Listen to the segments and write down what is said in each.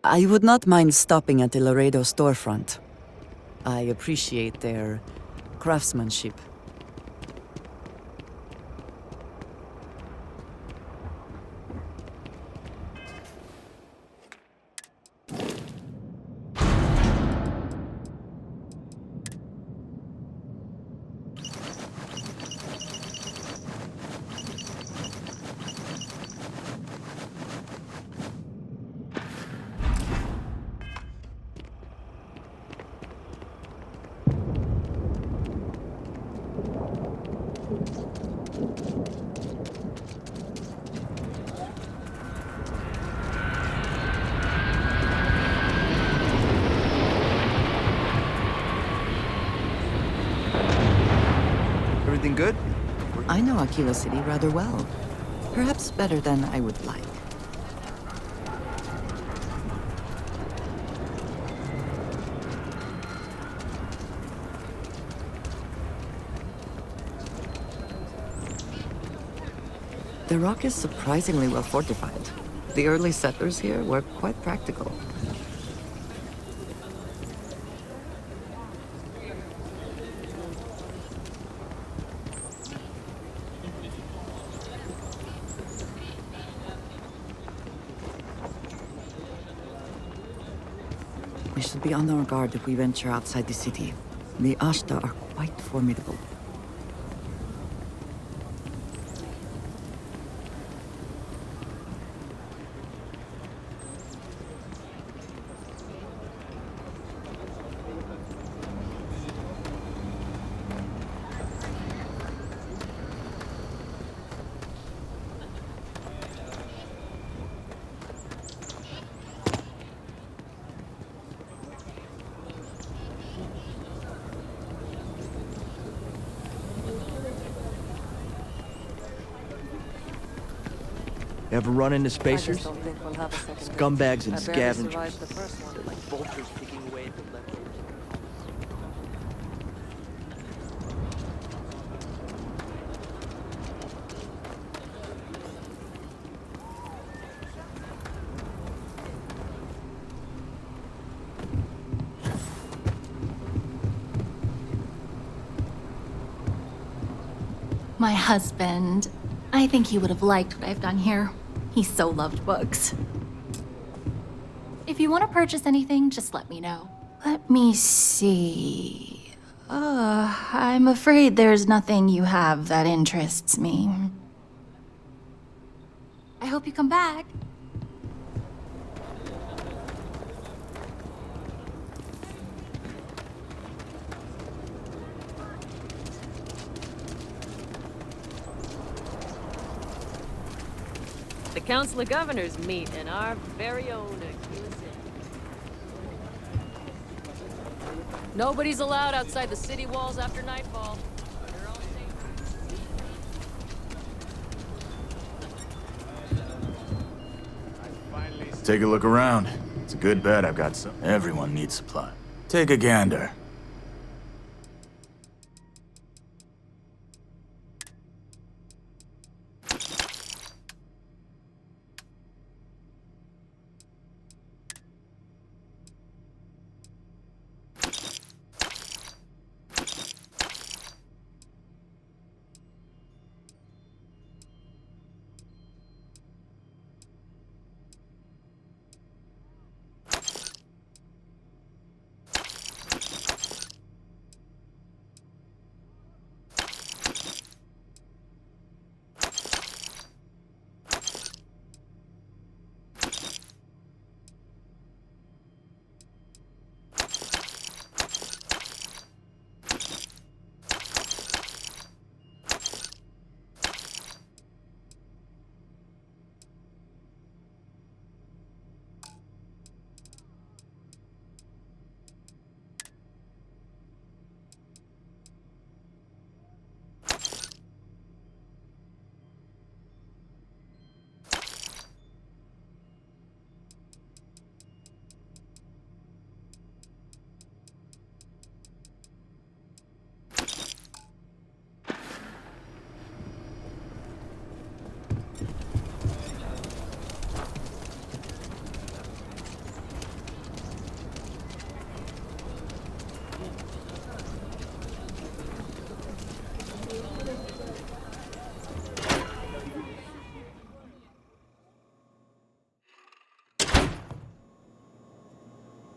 I would not mind stopping at the Laredo storefront. I appreciate their craftsmanship. Everything good? I know Aquila City rather well. Perhaps better than I would like. The rock is surprisingly well fortified. The early settlers here were quite practical. We should be on our guard if we venture outside the city. The Ashta are quite formidable. Ever run into I spacers? just don't think we'll have a second. Scumbags and I barely scavengers. survived the first one. They're like vultures picking away at the leftovers. My husband. I think he would have liked what I've done here. He so loved books. If you want to purchase anything, just let me know. Let me see. I'm afraid there's nothing you have that interests me. I hope you come back. The Council of Governors meet in our very own Aquila City. Nobody's allowed outside the city walls after nightfall. You're all safe. Take a look around. It's a good bet I've got some. Everyone needs supply. Take a gander.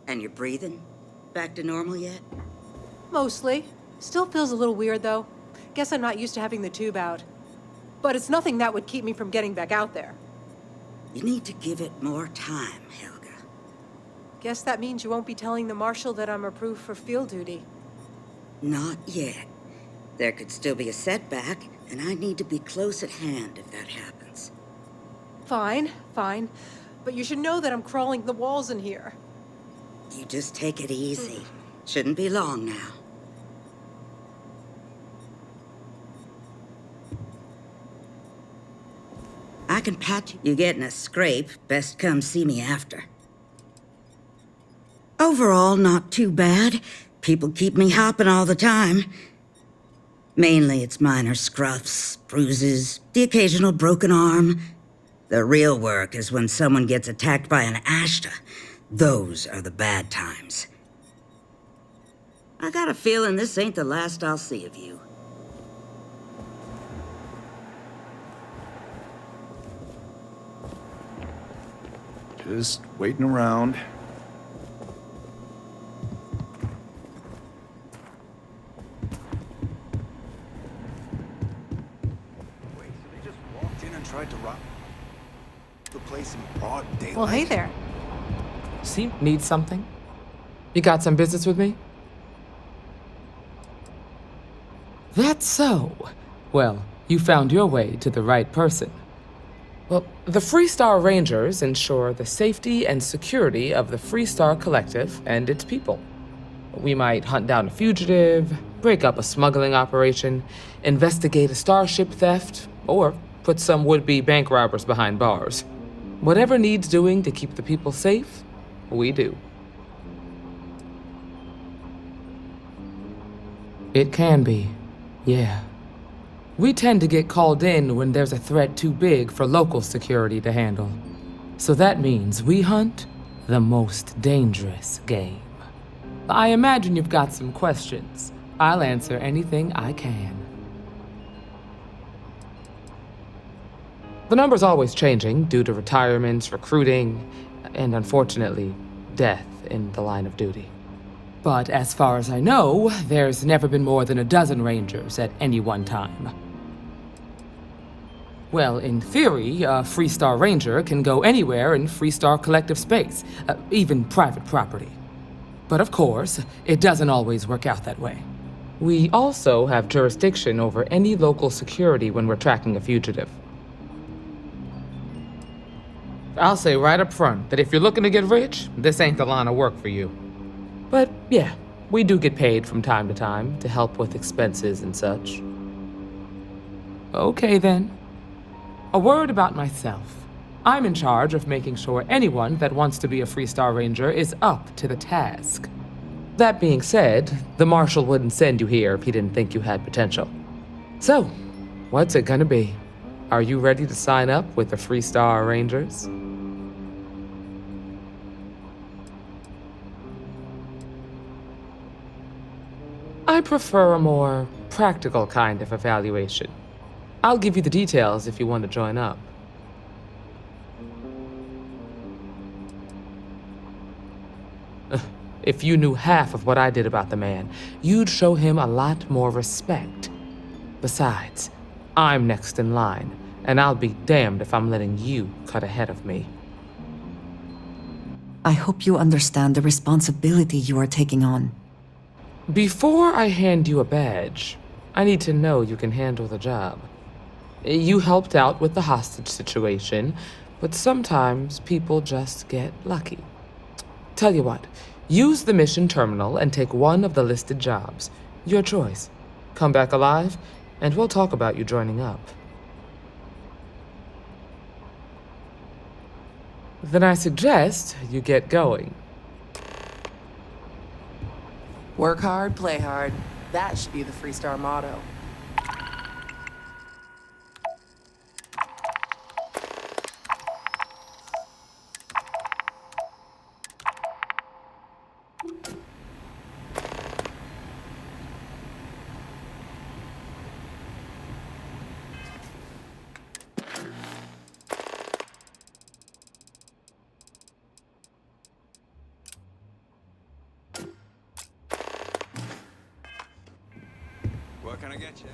And you're breathing? Back to normal yet? Mostly. Still feels a little weird, though. Guess I'm not used to having the tube out. But it's nothing that would keep me from getting back out there. You need to give it more time, Helga. Guess that means you won't be telling the Marshal that I'm approved for field duty. Not yet. There could still be a setback, and I need to be close at hand if that happens. Fine, fine. But you should know that I'm crawling the walls in here. You just take it easy. Shouldn't be long now. I can patch you getting a scrape. Best come see me after. Overall, not too bad. People keep me hopping all the time. Mainly it's minor scruffs, bruises, the occasional broken arm. The real work is when someone gets attacked by an Ashta. Those are the bad times. I got a feeling this ain't the last I'll see of you. Just waiting around. Wait, so they just walked in and tried to rob the place in broad daylight? Well, hey there. See, need something? You got some business with me? That's so. Well, you found your way to the right person. Well, the Freestar Rangers ensure the safety and security of the Freestar Collective and its people. We might hunt down a fugitive, break up a smuggling operation, investigate a starship theft, or put some would-be bank robbers behind bars. Whatever needs doing to keep the people safe, we do. It can be, yeah. We tend to get called in when there's a threat too big for local security to handle. So that means we hunt the most dangerous game. I imagine you've got some questions. I'll answer anything I can. The number's always changing due to retirements, recruiting, and unfortunately, death in the line of duty. But as far as I know, there's never been more than a dozen Rangers at any one time. Well, in theory, a Freestar Ranger can go anywhere in Freestar Collective space, even private property. But of course, it doesn't always work out that way. We also have jurisdiction over any local security when we're tracking a fugitive. I'll say right up front that if you're looking to get rich, this ain't the line of work for you. But yeah, we do get paid from time to time to help with expenses and such. Okay then. A word about myself. I'm in charge of making sure anyone that wants to be a Freestar Ranger is up to the task. That being said, the Marshal wouldn't send you here if he didn't think you had potential. So, what's it gonna be? Are you ready to sign up with the Freestar Rangers? I prefer a more practical kind of evaluation. I'll give you the details if you want to join up. If you knew half of what I did about the man, you'd show him a lot more respect. Besides, I'm next in line, and I'll be damned if I'm letting you cut ahead of me. I hope you understand the responsibility you are taking on. Before I hand you a badge, I need to know you can handle the job. You helped out with the hostage situation, but sometimes people just get lucky. Tell you what, use the mission terminal and take one of the listed jobs. Your choice. Come back alive, and we'll talk about you joining up. Then I suggest you get going. Work hard, play hard. That should be the Freestar motto. can I get you?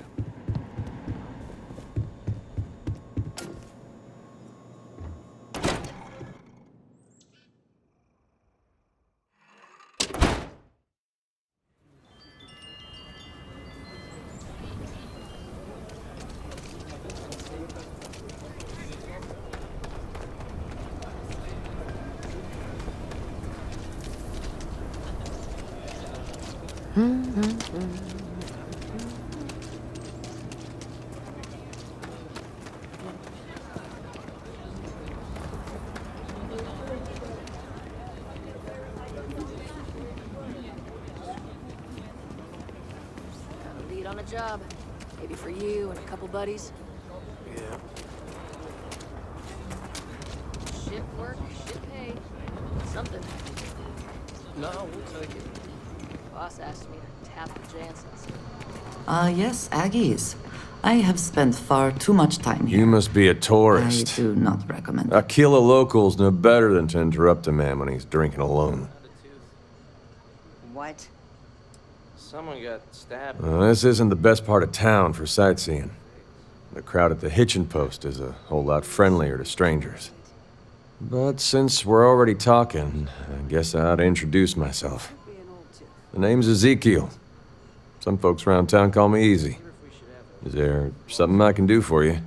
Got a lead on a job. Maybe for you and a couple buddies. Yeah. Ship work, ship pay. Something. No, we'll take it. Boss asked me to tap the Jansens. Yes, Aggies. I have spent far too much time here. You must be a I tourist. do not recommend it. Aquila locals know better than to interrupt a man when he's drinking alone. What? Someone got stabbed. This isn't the best part of town for sightseeing. The crowd at the hitching post is a whole lot friendlier to strangers. But since we're already talking, I guess I ought to introduce myself. The name's Ezekiel. Some folks around town call me Easy. Is there something I can do for you?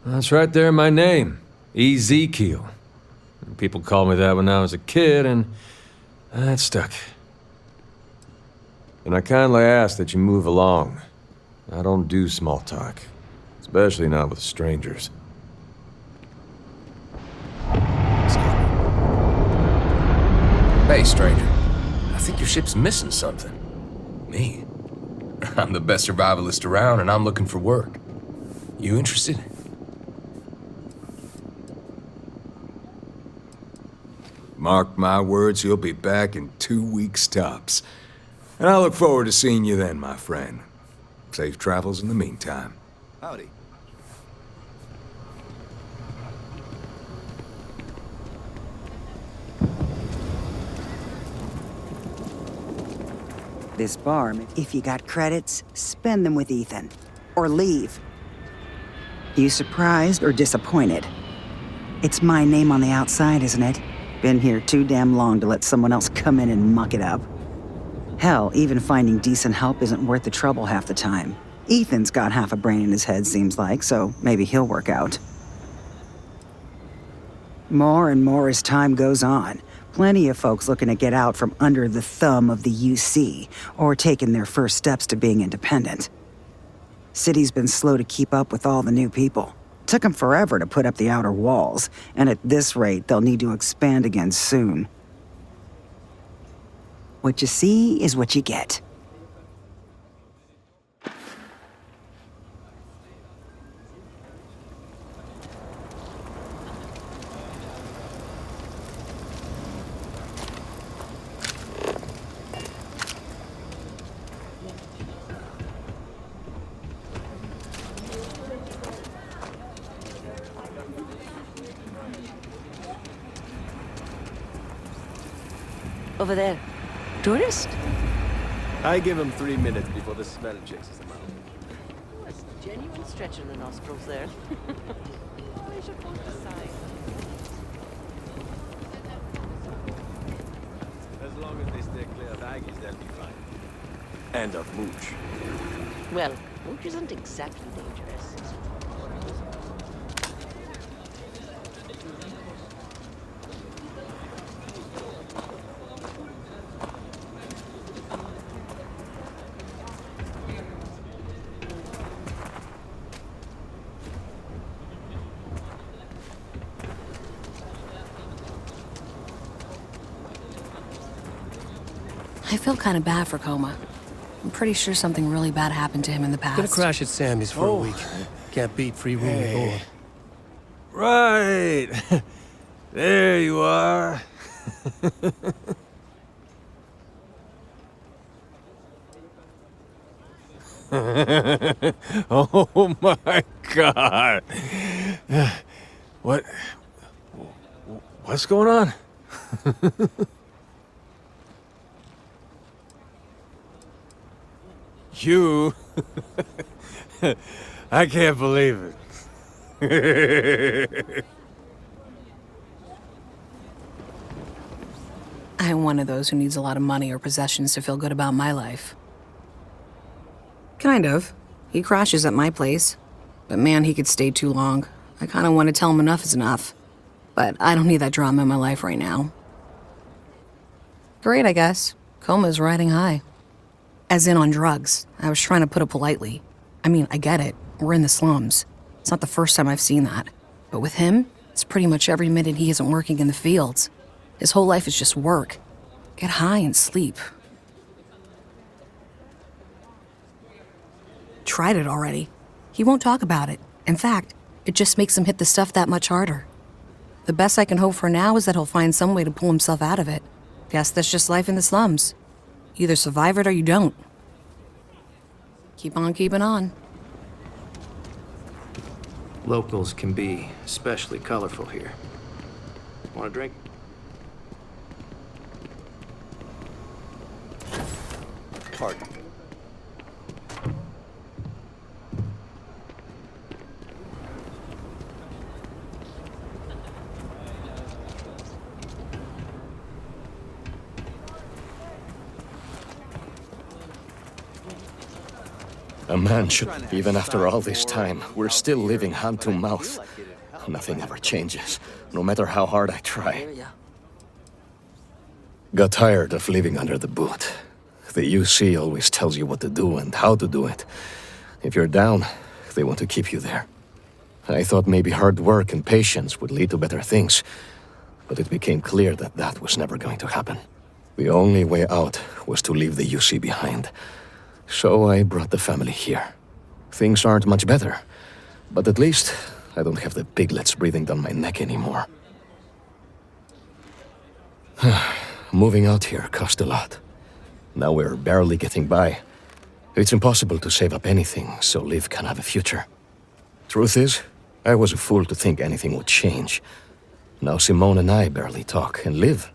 That's right there, my name. Ezekiel. People called me that when I was a kid, and that stuck. And I kindly ask that you move along. I don't do small talk, especially not with strangers. Hey, stranger. I think your ship's missing something. Me? I'm the best survivalist around, and I'm looking for work. You interested? Mark my words, you'll be back in 2 weeks tops. And I look forward to seeing you then, my friend. Safe travels in the meantime. Howdy. This bar, if you got credits, spend them with Ethan. Or leave. You surprised or disappointed? It's my name on the outside, isn't it? Been here too damn long to let someone else come in and muck it up. Hell, even finding decent help isn't worth the trouble half the time. Ethan's got half a brain in his head, seems like, so maybe he'll work out. More and more as time goes on. Plenty of folks looking to get out from under the thumb of the UC, or taking their first steps to being independent. City's been slow to keep up with all the new people. Took them forever to put up the outer walls, and at this rate, they'll need to expand again soon. What you see is what you get. Over there. Tourist? I give him 3 minutes before the smell chases him out. Oh, that's a genuine stretch in the nostrils there. As long as they stay clear of Aggies, they'll be fine. And of Mooch. Well, Mooch isn't exactly dangerous. I feel kind of bad for Coma. I'm pretty sure something really bad happened to him in the past. Gonna crash at Sammy's for a week. Can't beat free room and board. Right! There you are. Oh my God. What's going on? You? I can't believe it. I'm one of those who needs a lot of money or possessions to feel good about my life. Kind of. He crashes at my place. But man, he could stay too long. I kind of want to tell him enough is enough. But I don't need that drama in my life right now. Great, I guess. Coma's riding high. As in on drugs. I was trying to put it politely. I mean, I get it. We're in the slums. It's not the first time I've seen that. But with him, it's pretty much every minute he isn't working in the fields. His whole life is just work. Get high and sleep. Tried it already. He won't talk about it. In fact, it just makes him hit the stuff that much harder. The best I can hope for now is that he'll find some way to pull himself out of it. Guess that's just life in the slums. You either survive it or you don't. Keep on keeping on. Locals can be especially colorful here. Want a drink? Pardon. A man should, even after all this time, we're still living hand to mouth. Nothing ever changes, no matter how hard I try. Got tired of living under the boot. The UC always tells you what to do and how to do it. If you're down, they want to keep you there. I thought maybe hard work and patience would lead to better things, but it became clear that that was never going to happen. The only way out was to leave the UC behind. So I brought the family here. Things aren't much better, but at least I don't have the piglets breathing down my neck anymore. Moving out here cost a lot. Now we're barely getting by. It's impossible to save up anything so Liv can have a future. Truth is, I was a fool to think anything would change. Now Simone and I barely talk, and Liv,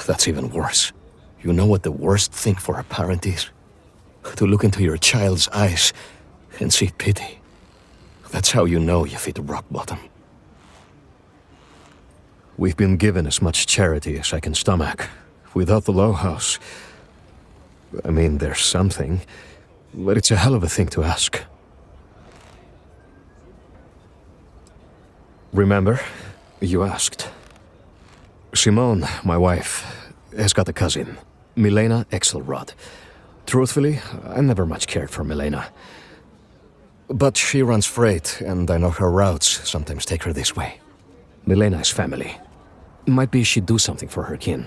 that's even worse. You know what the worst thing for a parent is? To look into your child's eyes and see pity. That's how you know you've hit rock bottom. We've been given as much charity as I can stomach. Without the Low House, I mean, there's something, but it's a hell of a thing to ask. Remember, you asked. Simone, my wife, has got a cousin, Milena Axelrod. Truthfully, I never much cared for Milena. But she runs freight, and I know her routes sometimes take her this way. Milena is family. Might be she'd do something for her kin.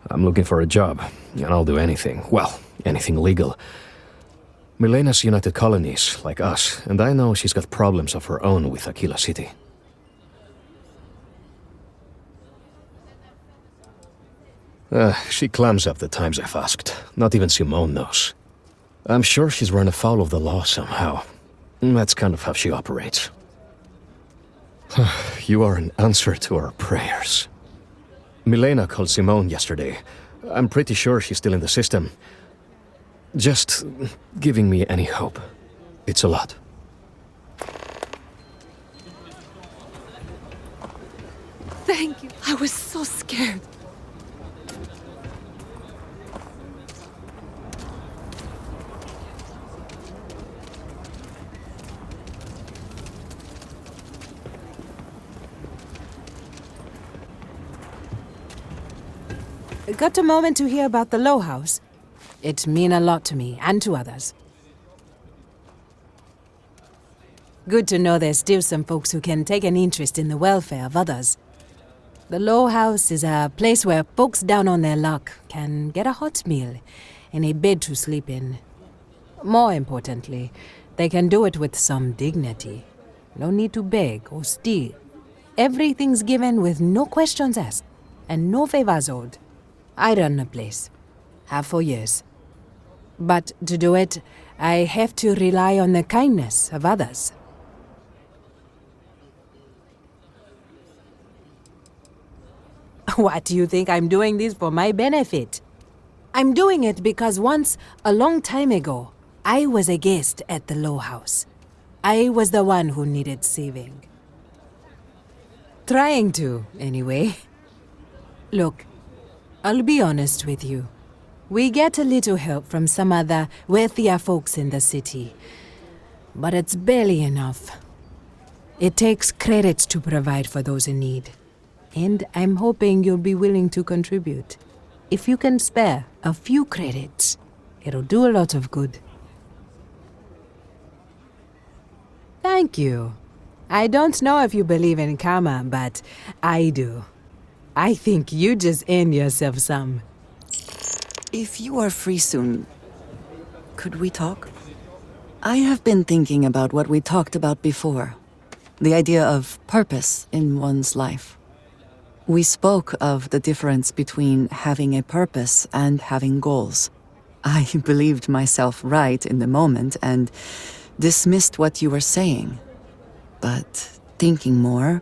I'm looking for a job, and I'll do anything. Well, anything legal. Milena's United Colonies, like us, and I know she's got problems of her own with Aquila City. She clams up the times I've asked. Not even Simone knows. I'm sure she's run afoul of the law somehow. That's kind of how she operates. You are an answer to our prayers. Milena called Simone yesterday. I'm pretty sure she's still in the system. Just giving me any hope. It's a lot. Thank you. I was so scared. Got a moment to hear about the Low House? It mean a lot to me, and to others. Good to know there's still some folks who can take an interest in the welfare of others. The Low House is a place where folks down on their luck can get a hot meal and a bed to sleep in. More importantly, they can do it with some dignity. No need to beg or steal. Everything's given with no questions asked, and no favors owed. I run the place. Have for years. But to do it, I have to rely on the kindness of others. What do you think I'm doing this for my benefit? I'm doing it because once, a long time ago, I was a guest at the Low House. I was the one who needed saving. Trying to, anyway. Look, I'll be honest with you. We get a little help from some other wealthier folks in the city, but it's barely enough. It takes credits to provide for those in need, and I'm hoping you'll be willing to contribute. If you can spare a few credits, it'll do a lot of good. Thank you. I don't know if you believe in karma, but I do. I think you just earned yourself some. If you are free soon, could we talk? I have been thinking about what we talked about before. The idea of purpose in one's life. We spoke of the difference between having a purpose and having goals. I believed myself right in the moment and dismissed what you were saying. But thinking more,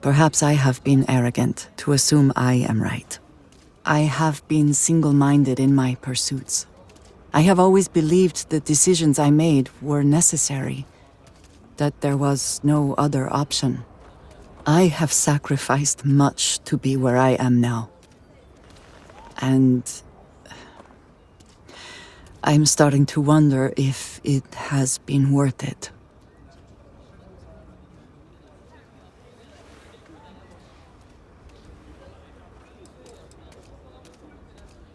perhaps I have been arrogant to assume I am right. I have been single-minded in my pursuits. I have always believed the decisions I made were necessary, that there was no other option. I have sacrificed much to be where I am now. And I'm starting to wonder if it has been worth it.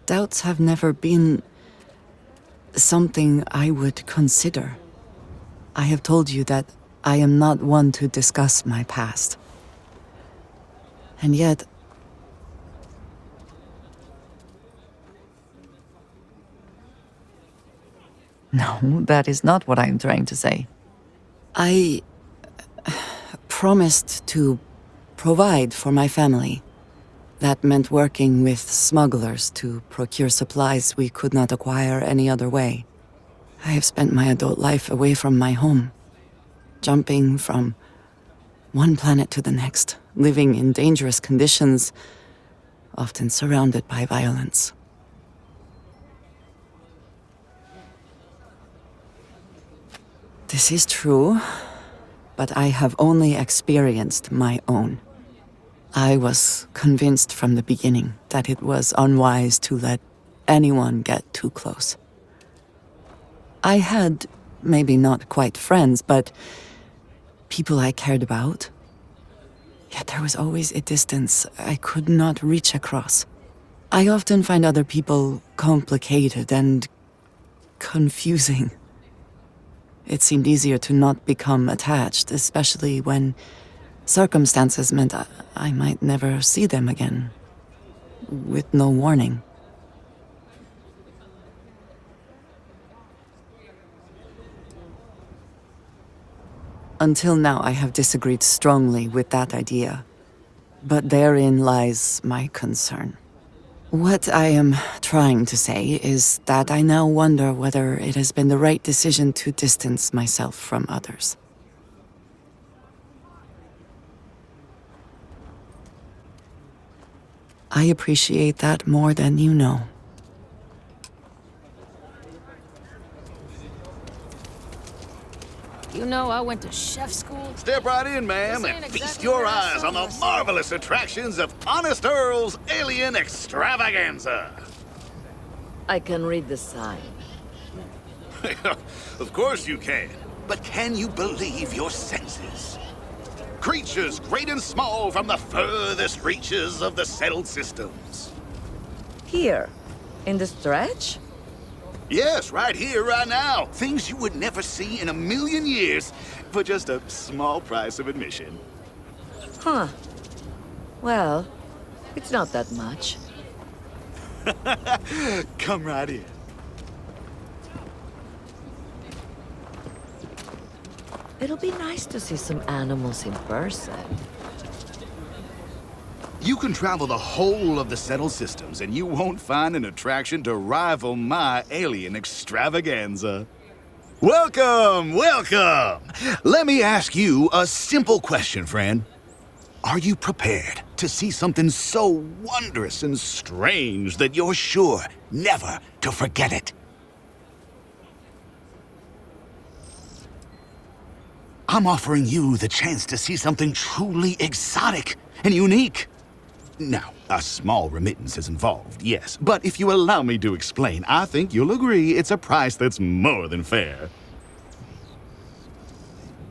Doubts have never been something I would consider. I have told you that I am not one to discuss my past. And yet, no, that is not what I am trying to say. I promised to provide for my family. That meant working with smugglers to procure supplies we could not acquire any other way. I have spent my adult life away from my home, jumping from one planet to the next, living in dangerous conditions, often surrounded by violence. This is true, but I have only experienced my own. I was convinced from the beginning that it was unwise to let anyone get too close. I had, maybe not quite friends, but people I cared about. Yet there was always a distance I could not reach across. I often find other people complicated and confusing. It seemed easier to not become attached, especially when circumstances meant I might never see them again, with no warning. Until now, I have disagreed strongly with that idea, but therein lies my concern. What I am trying to say is that I now wonder whether it has been the right decision to distance myself from others. I appreciate that more than you know. You know, I went to chef school. Step right in, ma'am, and feast your eyes on the marvelous attractions of Honest Earl's Alien Extravaganza. I can read the sign. Of course you can. But can you believe your senses? Creatures great and small from the furthest reaches of the settled systems. Here, in the stretch? Yes, right here, right now. Things you would never see in a million years for just a small price of admission. Huh. Well, it's not that much. Come right in. It'll be nice to see some animals in person. You can travel the whole of the settled systems, and you won't find an attraction to rival my alien extravaganza. Welcome, welcome! Let me ask you a simple question, friend. Are you prepared to see something so wondrous and strange that you're sure never to forget it? I'm offering you the chance to see something truly exotic and unique. Now, a small remittance is involved, yes, but if you allow me to explain, I think you'll agree it's a price that's more than fair.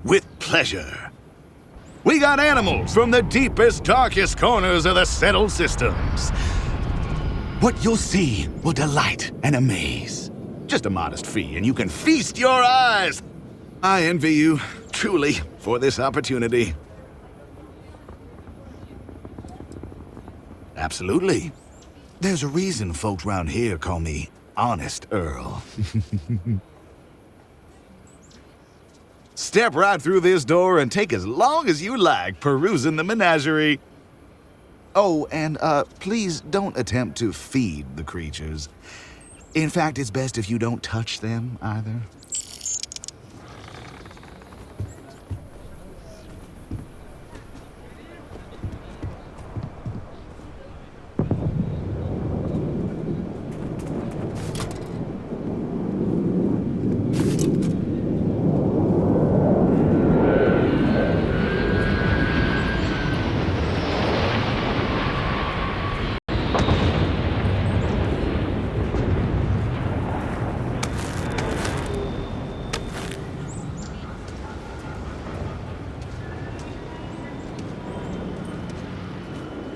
With pleasure. We got animals from the deepest, darkest corners of the settled systems. What you'll see will delight and amaze. Just a modest fee, and you can feast your eyes. I envy you, truly, for this opportunity. Absolutely. There's a reason folks around here call me Honest Earl. Step right through this door and take as long as you like perusing the menagerie. Oh, and please don't attempt to feed the creatures. In fact, it's best if you don't touch them either.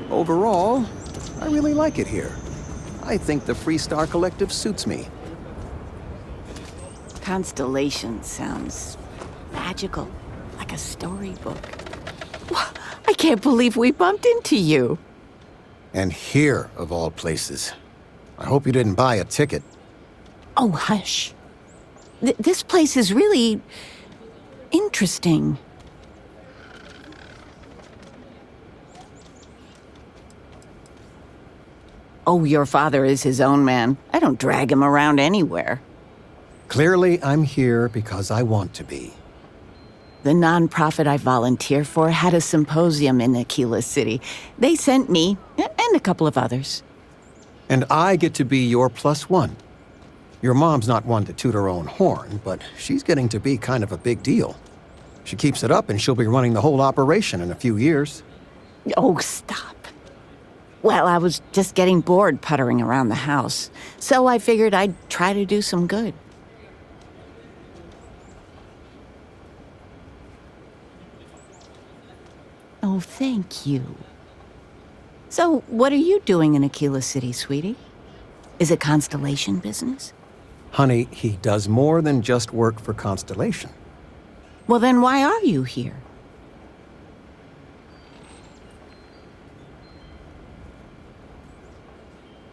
Overall, I really like it here. I think the Freestar Collective suits me. Constellation sounds magical, like a storybook. I can't believe we bumped into you. And here, of all places. I hope you didn't buy a ticket. Oh, hush. This place is really interesting. Oh, your father is his own man. I don't drag him around anywhere. Clearly, I'm here because I want to be. The nonprofit I volunteer for had a symposium in Aquila City. They sent me, and a couple of others. And I get to be your +1. Your mom's not one to toot her own horn, but she's getting to be kind of a big deal. She keeps it up and she'll be running the whole operation in a few years. Oh, stop. Well, I was just getting bored puttering around the house, so I figured I'd try to do some good. Oh, thank you. So, what are you doing in Aquila City, sweetie? Is it Constellation business? Honey, he does more than just work for Constellation. Well, then why are you here?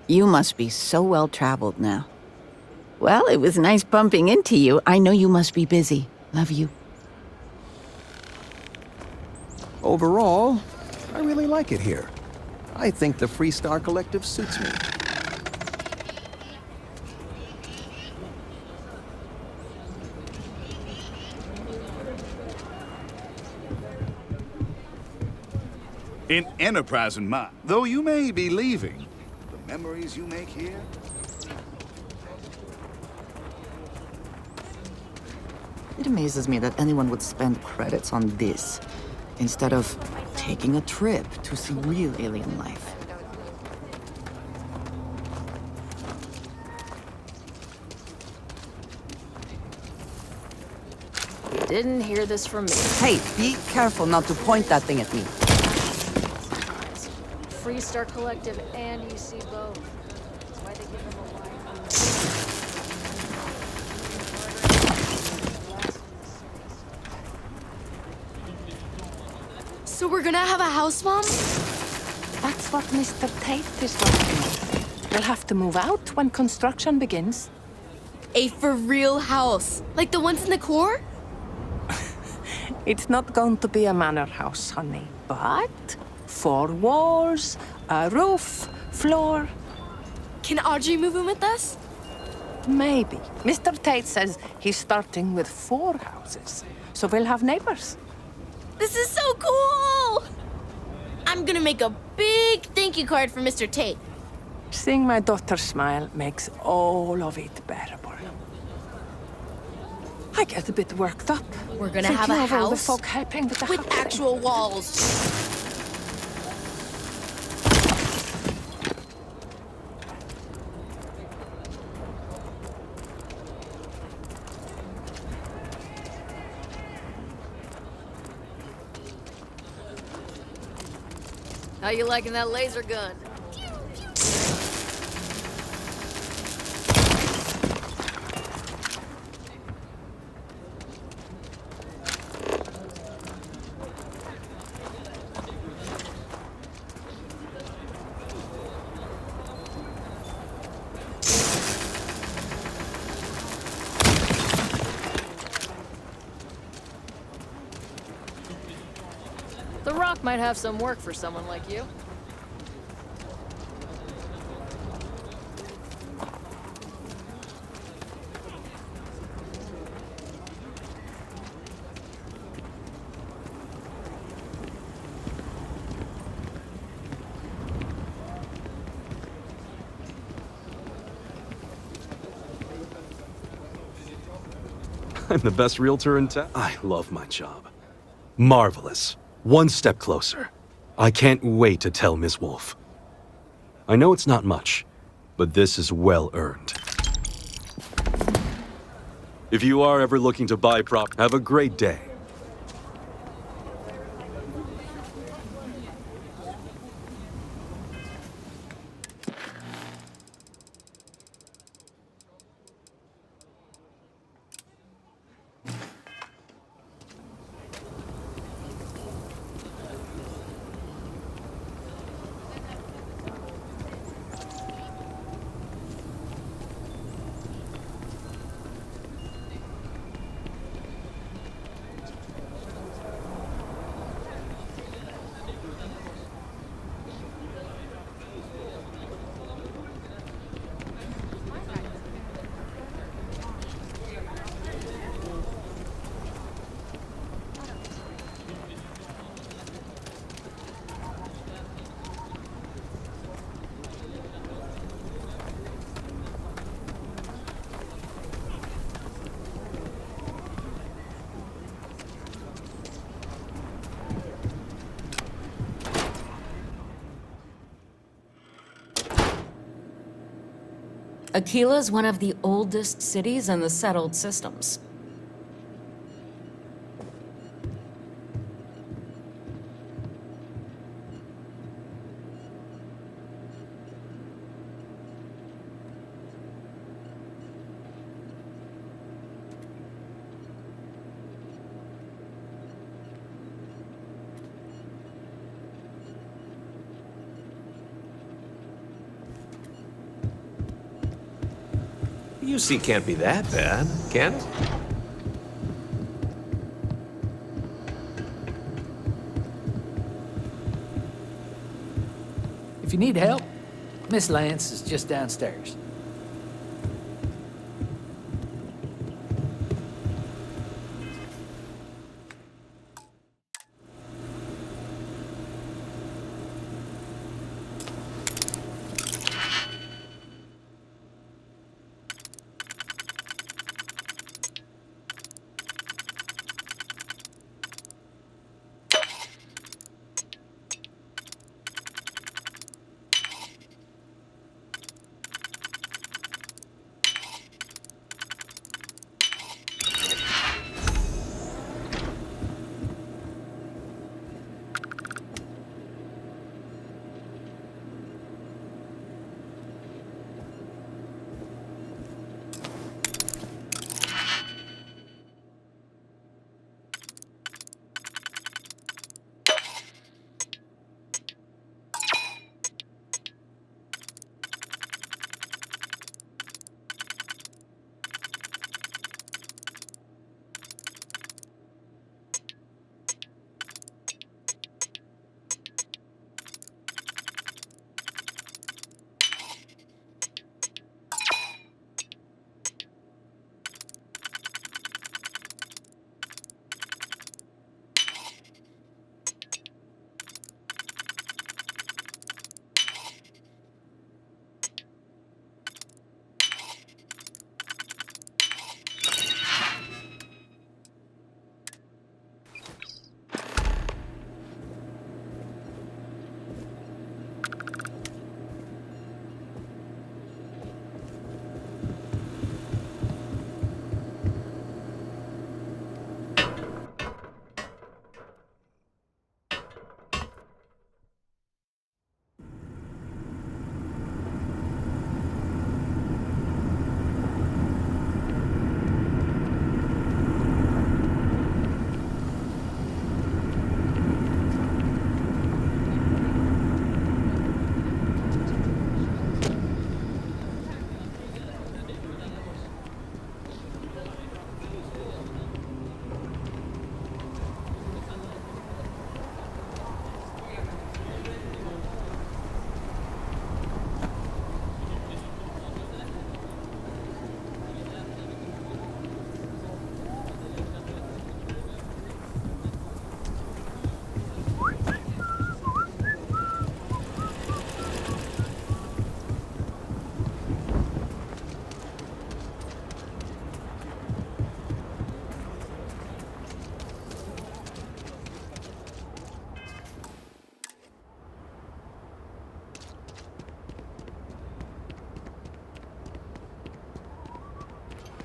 You must be so well-traveled now. Well, it was nice bumping into you. I know you must be busy. Love you. Overall, I really like it here. I think the Freestar Collective suits me. In enterprise in mind, though you may be leaving, the memories you make here. It amazes me that anyone would spend credits on this instead of taking a trip to see real alien life. Didn't hear this from me. Hey, be careful not to point that thing at me. Freestar Collective and UC both. That's why they give them a wide berth. So we're gonna have a house, Mom? That's what Mr. Tate is working on. They'll have to move out when construction begins. A for real house, like the ones in the core? It's not going to be a manor house, honey, but 4 walls, a roof, floor. Can Audrey move in with us? Maybe. Mr. Tate says he's starting with 4 houses, so we'll have neighbors. This is so cool! I'm gonna make a big thank you card for Mr. Tate. Seeing my daughter smile makes all of it bearable. I get a bit worked up. We're gonna Thinking have a of all the house folk helping with the with housing. actual walls. How you liking that laser gun? The Rock might have some work for someone like you. I'm the best realtor in town. I love my job. Marvelous. One step closer. I can't wait to tell Ms. Wolf. I know it's not much, but this is well earned. If you are ever looking to buy have a great day. Aquila is one of the oldest cities in the settled systems. UC can't be that bad, can it? If you need help, Miss Lance is just downstairs.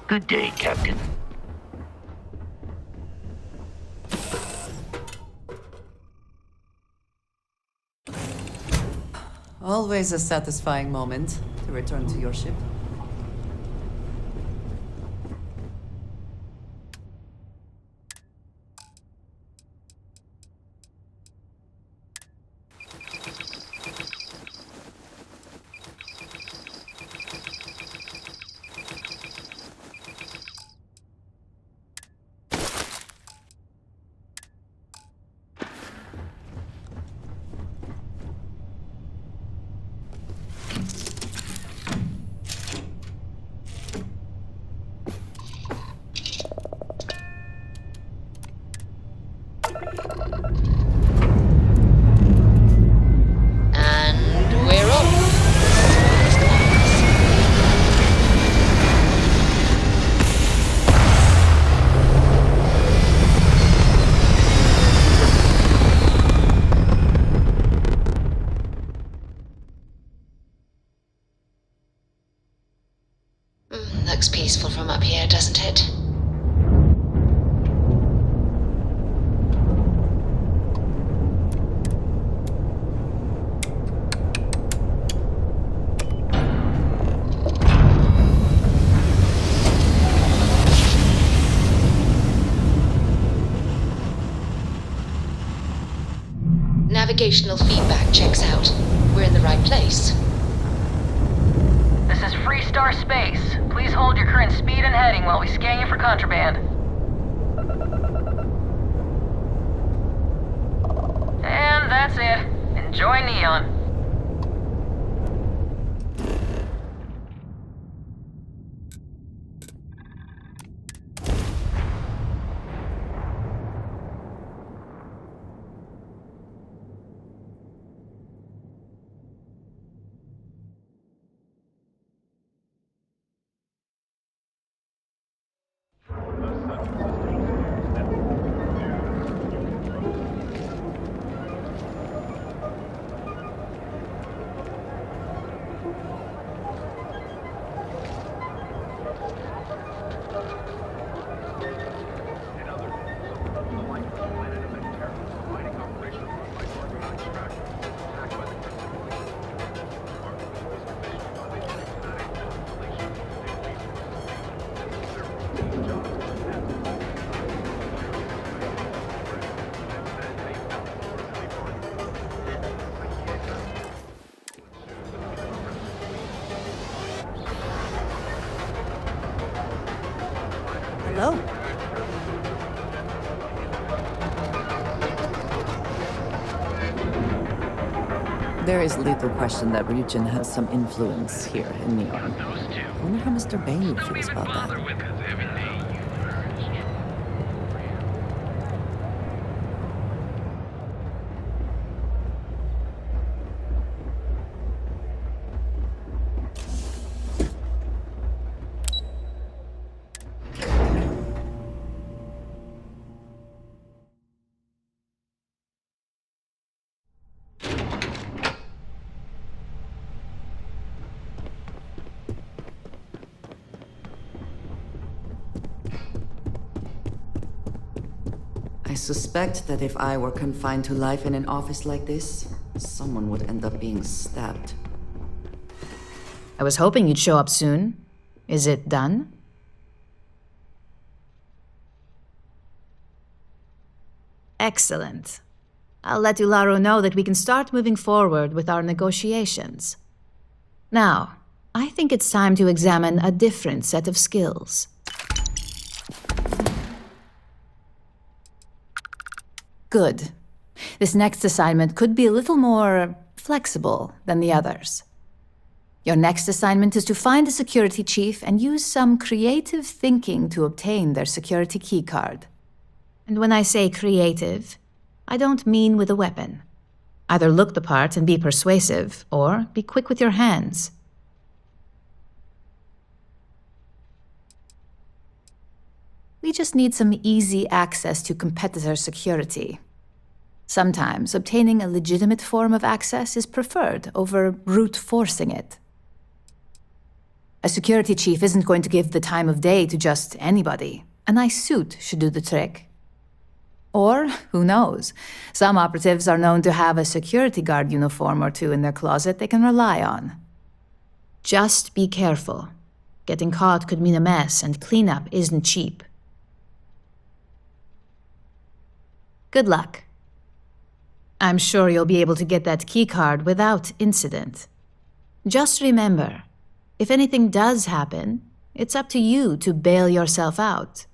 Good day, Captain. Always a satisfying moment to return to your ship. And we're off. Looks peaceful from up here, doesn't it? Navigational feedback checks out. We're in the right place. This is Freestar Space. Please hold your current speed and heading while we scan you for contraband. And that's it. Enjoy Neon. Hello. There is little question that Ryujin has some influence here in Neon. I wonder how Mr. Bain feels about that. I suspect that if I were confined to life in an office like this, someone would end up being stabbed. I was hoping you'd show up soon. Is it done? Excellent. I'll let Ularo know that we can start moving forward with our negotiations. Now, I think it's time to examine a different set of skills. Good. This next assignment could be a little more flexible than the others. Your next assignment is to find a security chief and use some creative thinking to obtain their security keycard. And when I say creative, I don't mean with a weapon. Either look the part and be persuasive, or be quick with your hands. We just need some easy access to competitor security. Sometimes obtaining a legitimate form of access is preferred over brute forcing it. A security chief isn't going to give the time of day to just anybody. A nice suit should do the trick. Or, who knows, some operatives are known to have a security guard uniform or two in their closet they can rely on. Just be careful. Getting caught could mean a mess, and cleanup isn't cheap. Good luck. I'm sure you'll be able to get that keycard without incident. Just remember, if anything does happen, it's up to you to bail yourself out.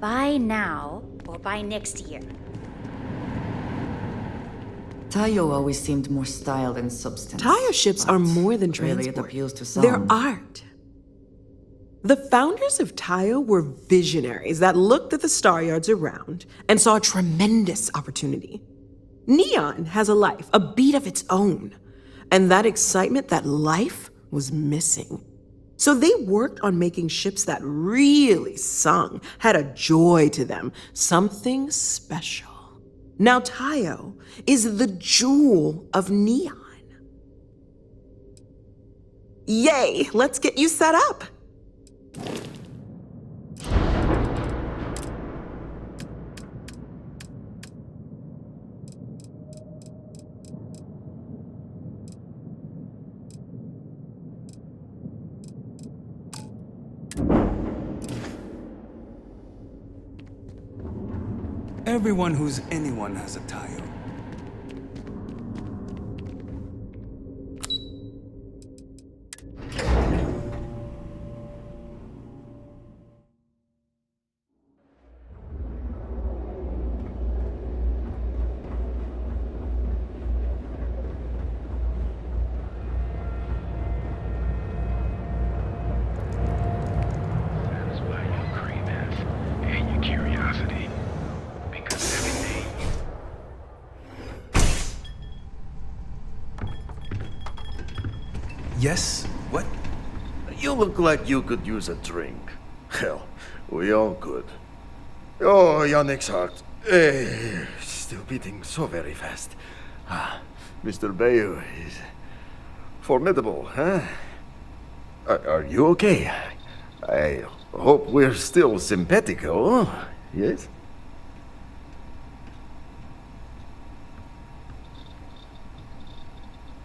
Buy now or buy next year. Tayo always seemed more style than substance. Tire ships are more than transport. Really, it appeals to some. They're art. The founders of Tayo were visionaries that looked at the star yards around and saw a tremendous opportunity. Neon has a life, a beat of its own, and that excitement, that life, was missing. So they worked on making ships that really sung, had a joy to them, something special. Now Tayo is the jewel of Neon. Yay, let's get you set up. Everyone who's anyone has a Tayo. Yes? What? You look like you could use a drink. Hell, we all could. Oh, Yannick's heart. Still beating so very fast. Mr. Bayou is formidable, huh? Are you okay? I hope we're still simpatico, yes?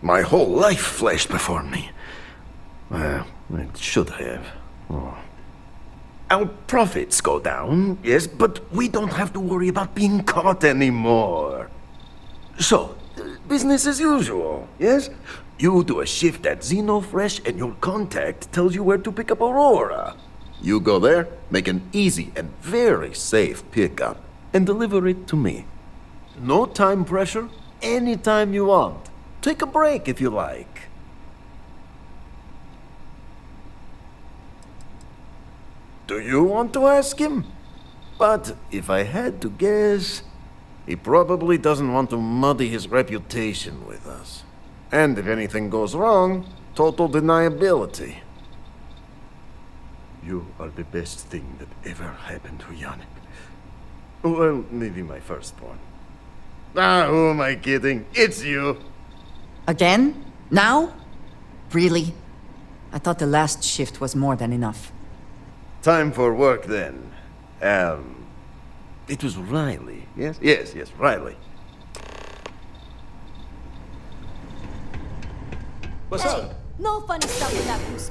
My whole life flashed before me. Well, it should have. Oh. Our profits go down, yes, but we don't have to worry about being caught anymore. So, Business as usual, yes? You do a shift at Xenofresh and your contact tells you where to pick up Aurora. You go there, make an easy and very safe pickup, and deliver it to me. No time pressure, anytime you want. Take a break if you like. Do you want to ask him? But if I had to guess, he probably doesn't want to muddy his reputation with us. And if anything goes wrong, total deniability. You are the best thing that ever happened to Yannick. Well, maybe my firstborn. Ah, who am I kidding? It's you. Again? Now? Really? I thought the last shift was more than enough. Time for work then. It was Riley, yes? Yes, Riley. What's up? No funny stuff with that goose